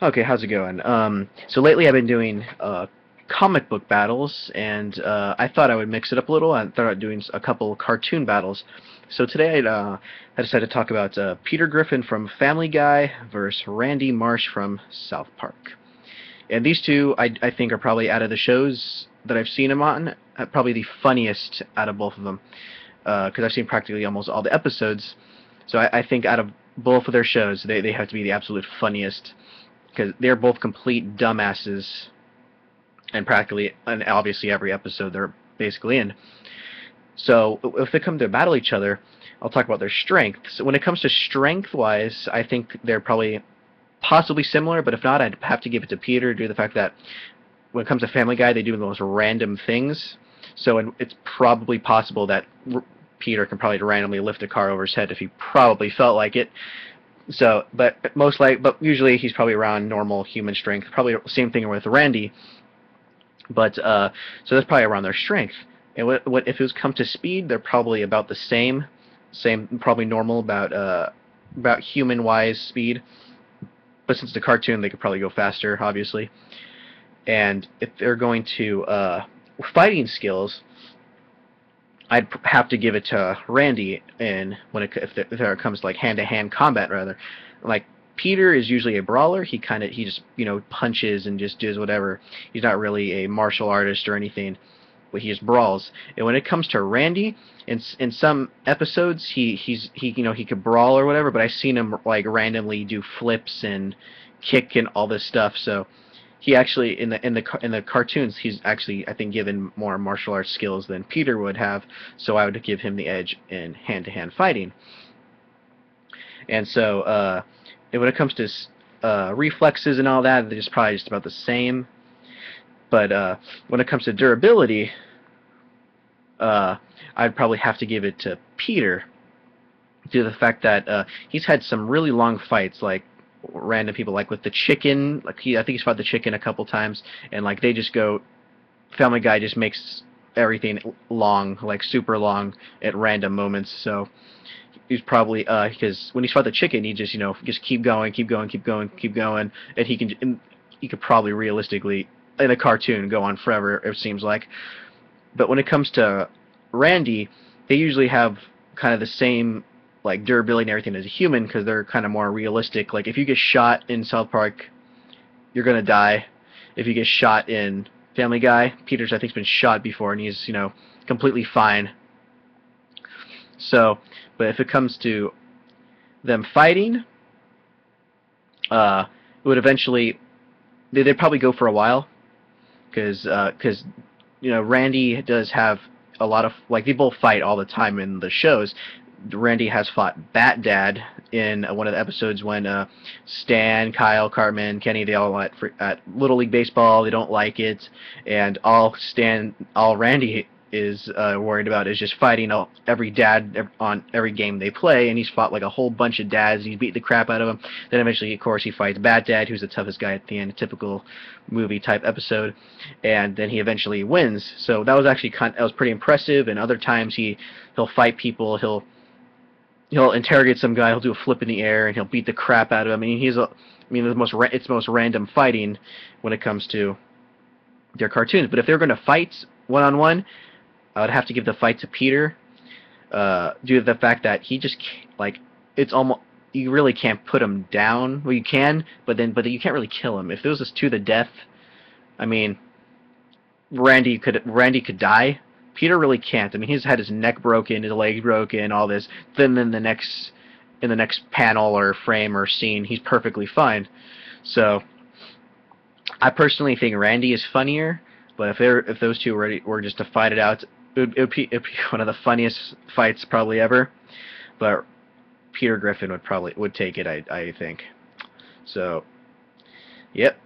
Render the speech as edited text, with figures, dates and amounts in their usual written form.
Okay, how's it going? So lately I've been doing comic book battles, and I thought I would mix it up a little. I thought I'd doing a couple cartoon battles. So today I decided to talk about Peter Griffin from Family Guy versus Randy Marsh from South Park. And these two, I think, are probably out of the shows that I've seen them on, probably the funniest out of both of them. Because I've seen practically almost all the episodes. So I think out of both of their shows, they have to be the absolute funniest because they're both complete dumbasses, and practically, and obviously every episode they're basically in. So if they come to battle each other, I'll talk about their strengths. When it comes to strength-wise, I think they're probably possibly similar, but if not, I'd have to give it to Peter due to the fact that when it comes to Family Guy, they do the most random things. So it's probably possible that Peter can probably randomly lift a car over his head if he probably felt like it. So, but usually he's probably around normal human strength. Probably same thing with Randy. But so that's probably around their strength. And what if it was come to speed? They're probably about the same probably normal about human wise speed. But since the cartoon, they could probably go faster, obviously. And if they're going to fighting skills, I'd have to give it to Randy. And if it comes to like hand-to-hand combat, rather, like Peter is usually a brawler. He just punches and just does whatever. He's not really a martial artist or anything, but he just brawls. And when it comes to Randy, in some episodes he could brawl or whatever, but I've seen him like randomly do flips and kick and all this stuff. So he actually in the cartoons he's actually I think given more martial arts skills than Peter would have, so I would give him the edge in hand-to-hand fighting. And so and when it comes to reflexes and all that, they're just probably just about the same. But when it comes to durability, I'd probably have to give it to Peter due to the fact that he's had some really long fights, like random people, like with the chicken. I think he's fought the chicken a couple times, and like they just go. Family Guy just makes everything long, like super long at random moments. So he's probably because when he's fought the chicken, he just keep going, keep going, keep going, keep going, and he could probably realistically in a cartoon go on forever. It seems like. But when it comes to Randy, they usually have kind of the same like durability and everything as a human because they're kind of more realistic. Like if you get shot in South Park, you're gonna die. If you get shot in Family Guy, Peter's I think's been shot before and he's completely fine. So, but if it comes to them fighting, it would eventually they'd probably go for a while because Randy does have a lot of like they both fight all the time in the shows. Randy has fought Bat Dad in one of the episodes when Stan, Kyle, Cartman, Kenny, they all at Little League Baseball. They don't like it, and all Randy is worried about is just fighting every dad on every game they play, and he's fought like a whole bunch of dads. He's beat the crap out of them. Then eventually, of course, he fights Bat Dad, who's the toughest guy at the end, a typical movie type episode, and then he eventually wins. So that was actually that was pretty impressive. And other times he'll fight people. He'll interrogate some guy. He'll do a flip in the air and he'll beat the crap out of him. I mean, it's the most random fighting when it comes to their cartoons. But if they're going to fight one-on-one, I would have to give the fight to Peter, due to the fact that he just like it's almost you really can't put him down. Well, you can, but you can't really kill him. If it was just to the death, I mean, Randy could die. Peter really can't. I mean, he's had his neck broken, his legs broken, all this. Then in the next panel or frame or scene, he's perfectly fine. So I personally think Randy is funnier. But if those two were just to fight it out, it'd be one of the funniest fights probably ever. But Peter Griffin would take it, I think. So, yep.